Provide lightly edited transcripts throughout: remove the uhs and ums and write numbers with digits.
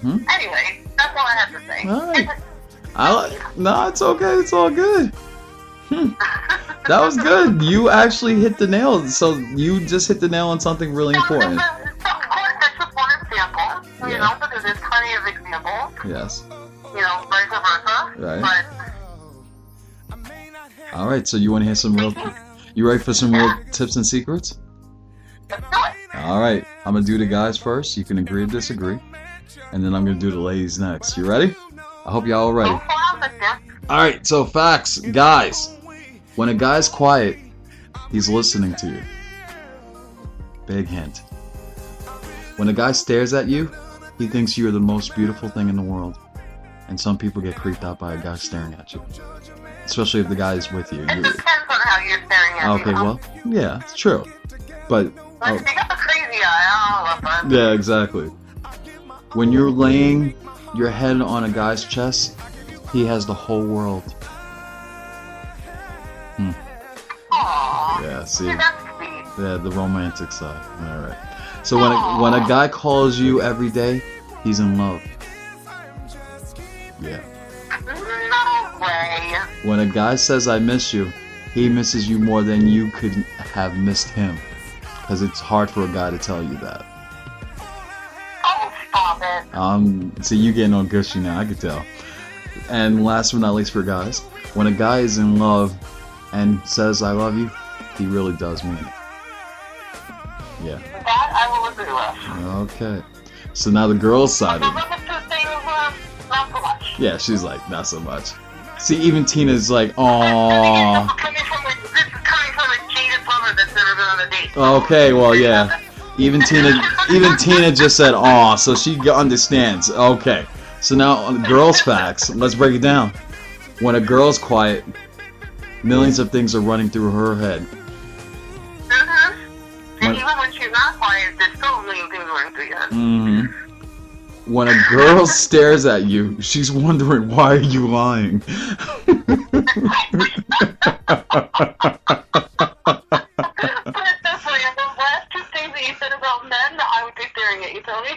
Anyway, that's all I have to say. All right. No, it's okay. It's all good. That was good. You actually hit the nail. So you just hit the nail on something really important. Of course, that's just one example, you know, because there's plenty of examples. Yes. You know, vice versa. Right. But all right. So you want to hear some real? You ready for some real tips and secrets? let's do it. All right. I'm gonna do the guys first. You can agree or disagree, and then I'm gonna do the ladies next. You ready? I hope y'all ready. Go for it, yeah. All right. So facts, guys. When a guy's quiet, he's listening to you. Big hint. When a guy stares at you, he thinks you're the most beautiful thing in the world. And some people get creeped out by a guy staring at you. Especially if the guy is with you. It depends on how you're staring at me. Okay, well, yeah, it's true. But, Like, if you got the crazy eye, I don't know about that. yeah, exactly. When you're laying your head on a guy's chest, he has the whole world. Aww. Yeah, see? Yeah, that's sweet. Yeah, the romantic side. All right. So when a guy calls you every day, he's in love. Yeah. No way. When a guy says I miss you, he misses you more than you could have missed him. Because it's hard for a guy to tell you that. Oh, stop it. See, you getting all gushy now, I could tell. And last but not least for guys, when a guy is in love and says I love you, he really does mean it. Yeah. That I will agree with. Okay. So now the girls' side The of it. other two things, not so much. Yeah, she's like, not so much. See, even Tina's like, aww. This is coming from a cheated lover that's never been on a date. Okay, well, yeah. Even Tina just said, aw, so she understands. Okay. So now, on the girls' facts, let's break it down. When a girl's quiet, millions of things are running through her head. And even when she's not quiet, there's still a million things running through your head. When a girl stares at you, she's wondering, why are you lying? Put it this way, and those last two things that you said about men, I would be staring at you, Tony.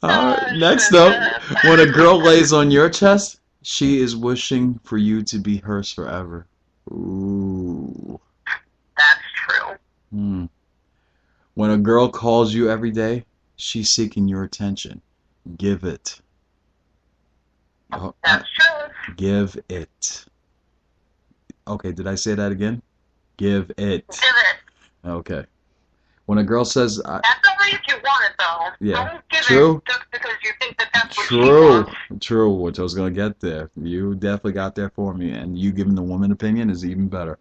Alright, next up, when a girl lays on your chest, she is wishing for you to be hers forever. Ooh. That's true. When a girl calls you every day, she's seeking your attention. Give it. Oh, That's true. give it. Okay, did I say that again? Give it. Give it. Okay. When a girl says, That's the way if you want it, though. Yeah. Don't give True. it just because you think that that's what she wants. True, which I was going to get there. You definitely got there for me, and you giving the woman opinion is even better.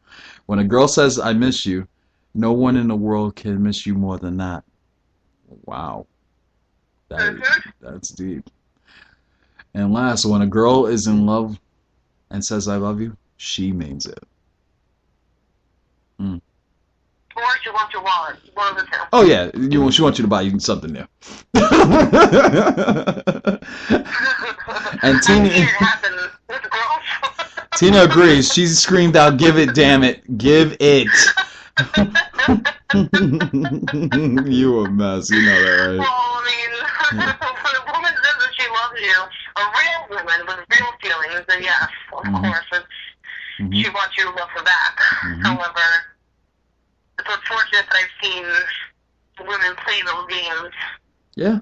When a girl says, I miss you, no one in the world can miss you more than that. Wow. That's deep. And last, when a girl is in love and says, I love you, she means it. Or she wants your wallet. One of the two. Oh, yeah. She wants you to buy you something new. And Tina agrees. She screamed out, give it, damn it. Give it. You a mess. You know that, right? Well, I mean, when a woman says that she loves you, a real woman with real feelings, then yes, of course, she wants you to love her back. However, it's unfortunate that I've seen women play those games. Yeah.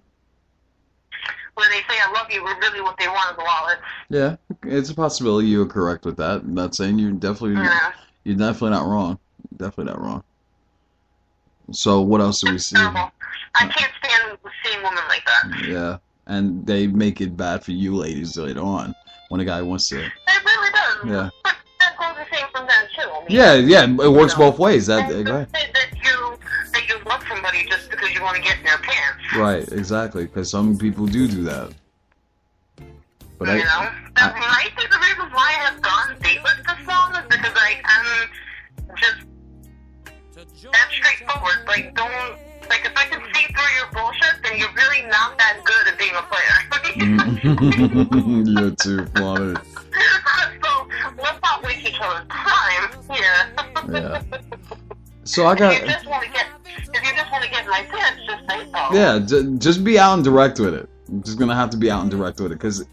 When they say I love you, really what they want is a wallet. Yeah, it's a possibility. You're correct with that. I'm not saying you're definitely not wrong. Definitely not wrong. So what else do we see? Terrible. I can't stand seeing women like that. Yeah, and they make it bad for you ladies later on when a guy wants to. It really does. Yeah. But that goes the same from them too. I mean, Yeah, it works both ways. That and right. that you love somebody just because you want to get in their pants. Right, exactly. Because some people do that. But You know, that might be the reason why I have gone dateless this long is because I'm just that straightforward. Like, if I can see through your bullshit, then you're really not that good at being a player. You're too funny. So let's not waste each other's time here. Yeah. So I got. If you just want to get my sense, just say so. Yeah, just be out and direct with it. You're just gonna have to be out and direct with it, because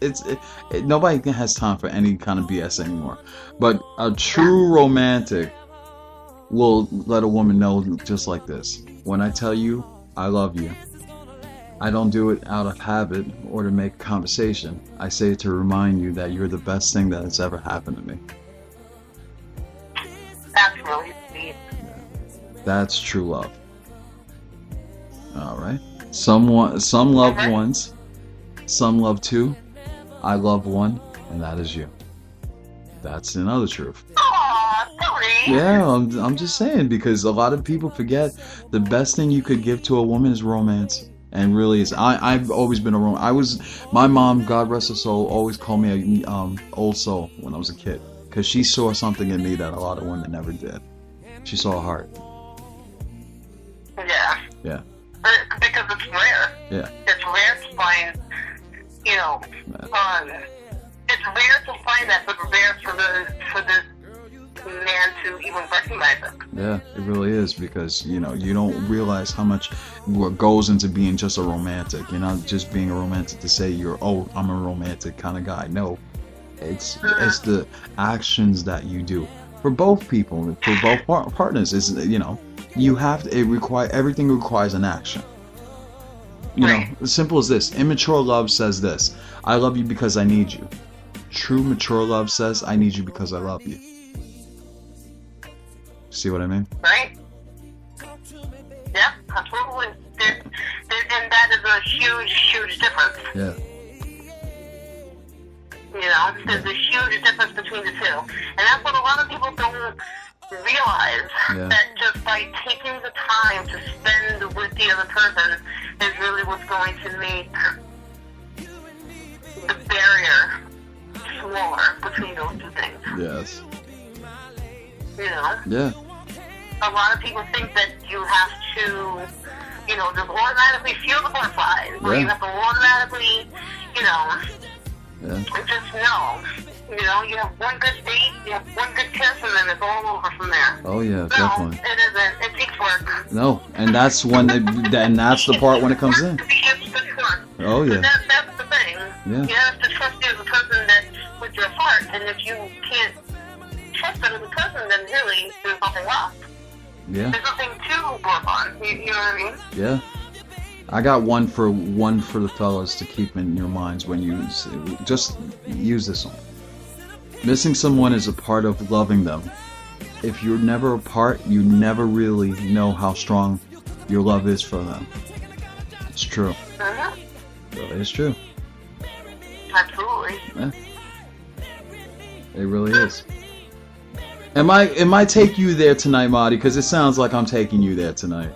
nobody has time for any kind of BS anymore. But a true romantic will let a woman know just like this: when I tell you I love you, I don't do it out of habit or to make conversation. I say it to remind you that you're the best thing that has ever happened to me. That's really sweet. That's true love. All right. Some love once, some love two. I love one, and that is you. That's another truth. Aw, Tony. Yeah, I'm just saying, because a lot of people forget the best thing you could give to a woman is romance. And really is. I've always been my mom, God rest her soul, always called me a old soul when I was a kid, because she saw something in me that a lot of women never did. She saw a heart. Yeah. Yeah. Because it's rare. Yeah. It's rare to find, it's rare to find that, but rare for the man to even recognize it. Yeah, it really is, because you don't realize how much what goes into being just a romantic. You're not just being a romantic to say I'm a romantic kind of guy. No, it's the actions that you do for both people, for both partners. Everything requires an action. As simple as this. Immature love says this: I love you because I need you. True mature love says, I need you because I love you. See what I mean? Right? Yeah, absolutely. And that is a huge, huge difference. Yeah. There's a huge difference between the two. And that's what a lot of people don't realize, that just by taking the time to spend with the other person is really what's going to make the barrier smaller between those two things. Yes. Yeah. A lot of people think that you have to, just automatically feel the butterflies, or you have to automatically, just know. You have one good date, you have one good kiss, and then it's all over from there. Oh yeah, definitely. No, it isn't. It takes work. No, and that's that's the part when it comes in. Oh yeah. But that's the thing. Yeah. You have to trust the other person with your heart, and if you can't trust the other person, then really there's nothing left. Yeah. There's nothing to work on. You know what I mean? Yeah. I got one for the fellas to keep in your minds when you just use this one. Missing someone is a part of loving them. If you're never apart, you never really know how strong your love is for them. It's true. It's true. Absolutely. Yeah. It really is. Am I take you there tonight, Marty? Because it sounds like I'm taking you there tonight.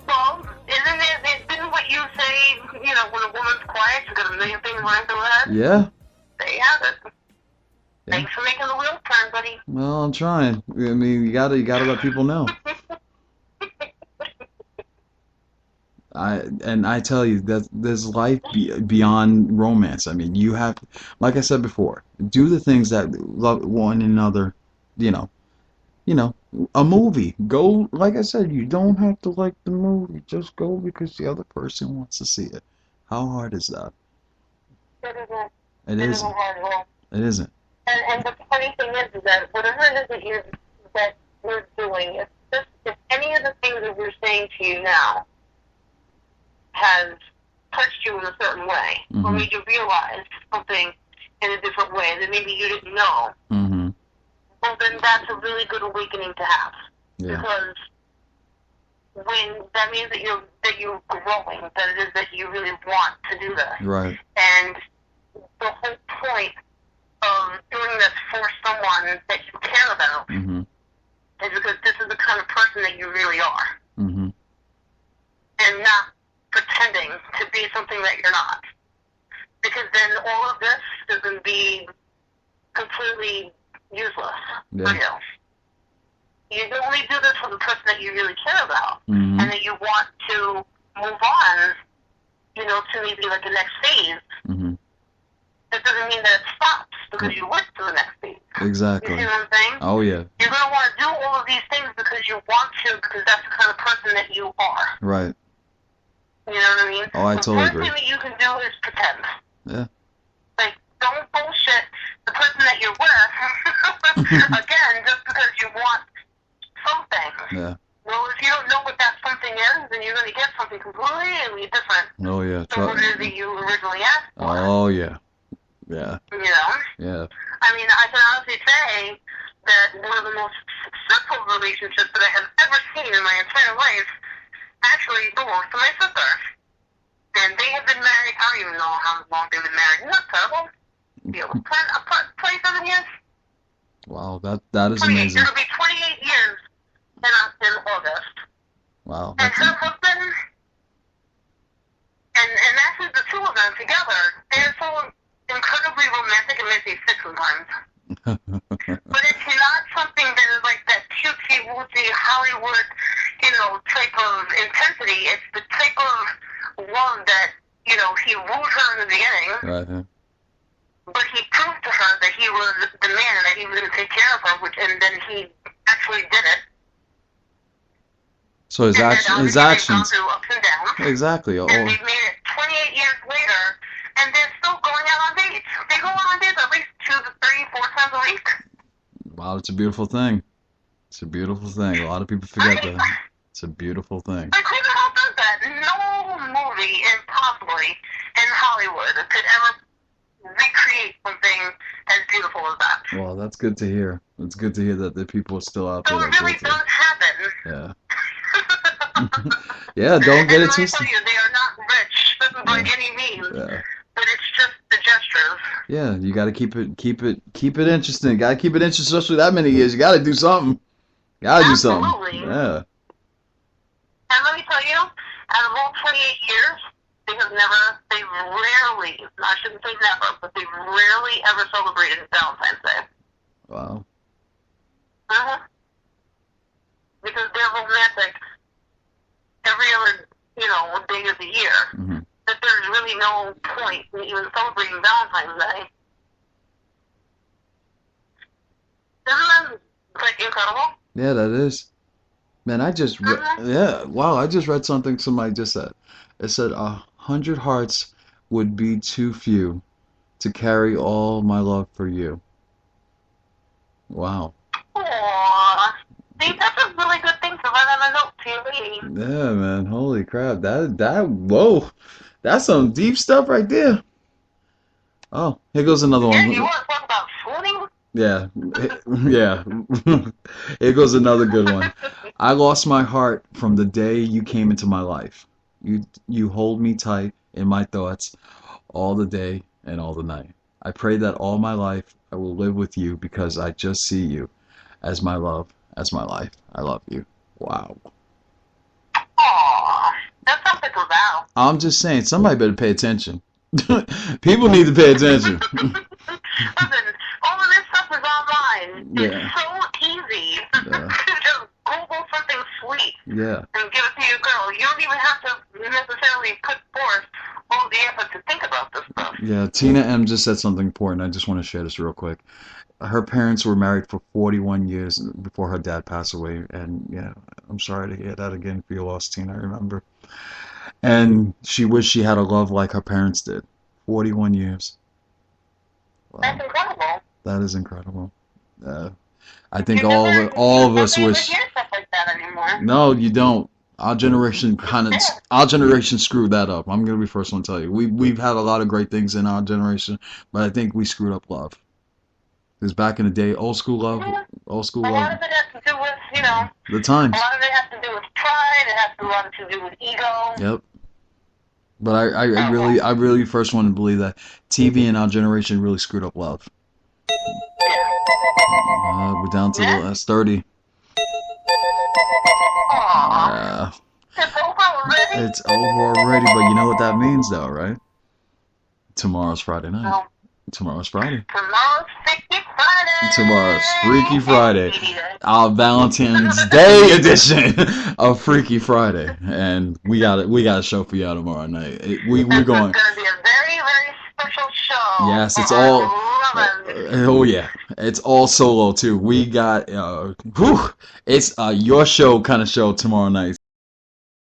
Well, isn't what you say, when a woman's quiet, she's got a million things running through her head? Yeah. There you have it. Yeah. Thanks for making the wheel turn, buddy. Well, I'm trying. I mean, you gotta let people know. I tell you that there's life beyond romance. I mean, you have, like I said before, do the things that love one another. A movie. Go, like I said, you don't have to like the movie. Just go because the other person wants to see it. How hard is that? It isn't. It isn't. It isn't. And the funny thing is that whatever it is that we're doing, if any of the things that we're saying to you now has touched you in a certain way, or made you realize something in a different way that maybe you didn't know, well, then that's a really good awakening to have. Yeah. Because when that means that you're growing, that it is that you really want to do this. Right. And the whole point of doing this for someone that you care about is because this is the kind of person that you really are. And not pretending to be something that you're not. Because then all of this is going to be completely useless for you. You only do this for the person that you really care about and that you want to move on, to maybe like the next phase. That doesn't mean that it stops because you went to the next phase. Exactly. You see what I'm saying? Oh, yeah. You're going to want to do all of these things because you want to, because that's the kind of person that you are. Right. You know what I mean? Oh, I totally agree. The worst thing that you can do is pretend. Yeah. Like, don't bullshit the person that you're with, again, just because you want something. Yeah. Well, if you don't know what that something is, then you're going to get something completely different Oh, yeah. from what it is that you originally asked for. Oh, yeah. Yeah. You know? Yeah. I mean, I can honestly say that one of the most successful relationships that I have ever seen in my entire life actually belongs to my sister. And they have been married, I don't even know how long they've been married. Isn't that terrible? 27 years? Wow, that is amazing. It'll be 28 years in August. Wow. And her husband, and that's just the two of them together. They're so incredibly romantic, it makes me sick sometimes. But it's not something that is like that cutesy-wootsy Hollywood, type of intensity. It's the type of love that, he wooed her in the beginning. Right. Yeah. But he proved to her that he was the man and that he was going to take care of her, and then he actually did it. So his actions. They've gone through ups and downs. Exactly. And they've made it 28 years later, and they're still going out on dates. They go out on dates at least 2 to 3, 4 times a week. Wow, it's a beautiful thing. It's a beautiful thing. A lot of people forget that. It's a beautiful thing. Like, who the hell does that? No movie, possibly, in Hollywood could ever recreate something as beautiful as that. Well, that's good to hear. It's good to hear that the people are still out there. So it really does happen. Yeah. Yeah, don't get it twisted. I tell you, they are not rich by any means. Yeah. But it's just the gestures. Yeah, you got to keep it interesting. Got to keep it interesting, especially that many years. You got to do something. Got to do something. Absolutely. Yeah. And let me tell you, out of all 28 years, they rarely, I shouldn't say never, but they rarely ever celebrated Valentine's Day. Wow. Uh-huh. Because they're romantic every other, day of the year. Mm-hmm. That there's really no point in even celebrating Valentine's Day. Isn't that, incredible? Yeah, that is. Man, I just read something somebody just said. It said 100 hearts would be too few to carry all my love for you. Wow. Aww. See, that's a really good thing to write on a note to your lady. Yeah, man. Holy crap. Whoa. That's some deep stuff right there. Oh, here goes another one. Yeah, you want to talk about swooning? Yeah. Yeah. Here goes another good one. I lost my heart from the day you came into my life. You hold me tight in my thoughts all the day and all the night. I pray that all my life I will live with you because I just see you as my love, as my life. I love you. Wow. Aww. That sounds like a vow. I'm just saying, somebody better pay attention. People need to pay attention. Listen, all of this stuff is online. Yeah. It's so easy. Yeah. Just Google something sweet. Yeah. And give it to your girl. You don't even have to necessarily put forth all the effort to think about this stuff. Yeah, Tina M just said something important. I just want to share this real quick. Her parents were married for 41 years before her dad passed away. And, yeah, I'm sorry to hear that again for your loss, Tina, I remember. And she wished she had a love like her parents did. 41 years. Wow. That's incredible. That is incredible. I think all of us wish. You never hear stuff like that anymore. No, you don't. Our generation screwed that up. I'm gonna be first one to tell you. We've had a lot of great things in our generation, but I think we screwed up love. Because back in the day, old school love. A lot of it has to do with, the times. A lot of it has to do with pride. It has a lot to do with ego. Yep. But I really first want to believe that TV in our generation really screwed up love. We're down to the last 30. Aww. It's over already? It's over already, but you know what that means though, right? Tomorrow's Friday night. No. Tomorrow's Friday. Tomorrow's Freaky Friday. Tomorrow's Freaky Friday. Our Valentine's Day edition of Freaky Friday. And we got a show for y'all tomorrow night. We're going. It's going to be a very, very special show. Yes, it's all. Oh yeah, it's all solo too. We got it's your show kind of show tomorrow night.